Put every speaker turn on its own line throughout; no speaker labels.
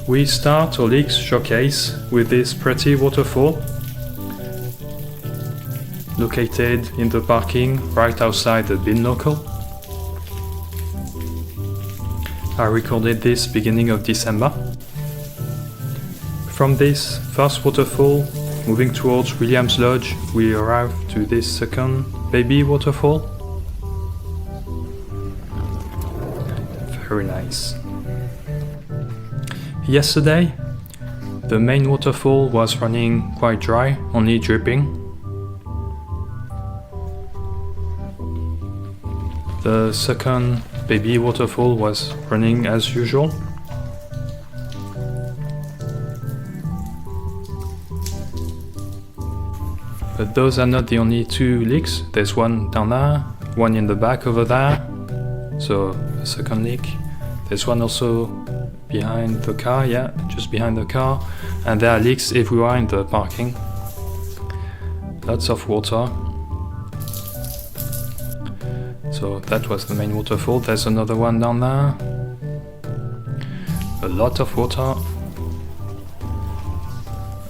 We start our leaks showcase with this pretty waterfall located in the parking right outside the bin local. I recorded this beginning of December. From this first waterfall, moving towards William's Lodge, we arrive to this second baby waterfall. Very nice. Yesterday, the main waterfall was running quite dry, only dripping. The second baby waterfall was running as usual. But those are not the only two leaks. There's one down there, one in the back over there, so a second leak. There's one also behind the car, yeah, just behind the car, and there are leaks everywhere in the parking. Lots of water. So that was the main waterfall. There's another one down there. A lot of water.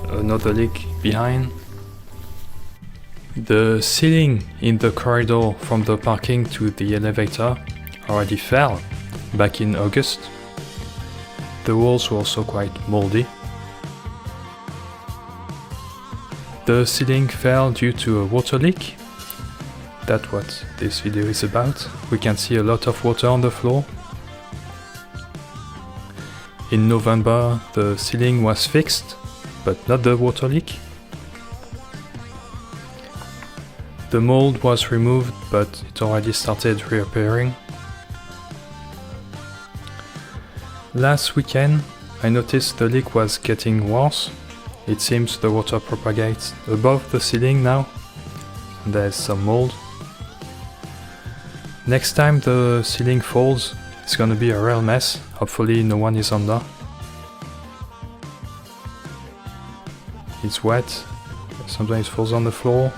Another leak behind. The ceiling in the corridor from the parking to the elevator already fell back in August. The walls were also quite moldy. The ceiling fell due to a water leak. That's what this video is about. We can see a lot of water on the floor. In November, the ceiling was fixed, but not the water leak. The mold was removed, but it already started reappearing. Last weekend, I noticed the leak was getting worse. It seems the water propagates above the ceiling now. There's some mold. Next time the ceiling falls, it's gonna be a real mess. Hopefully no one is under. It's wet, sometimes it falls on the floor.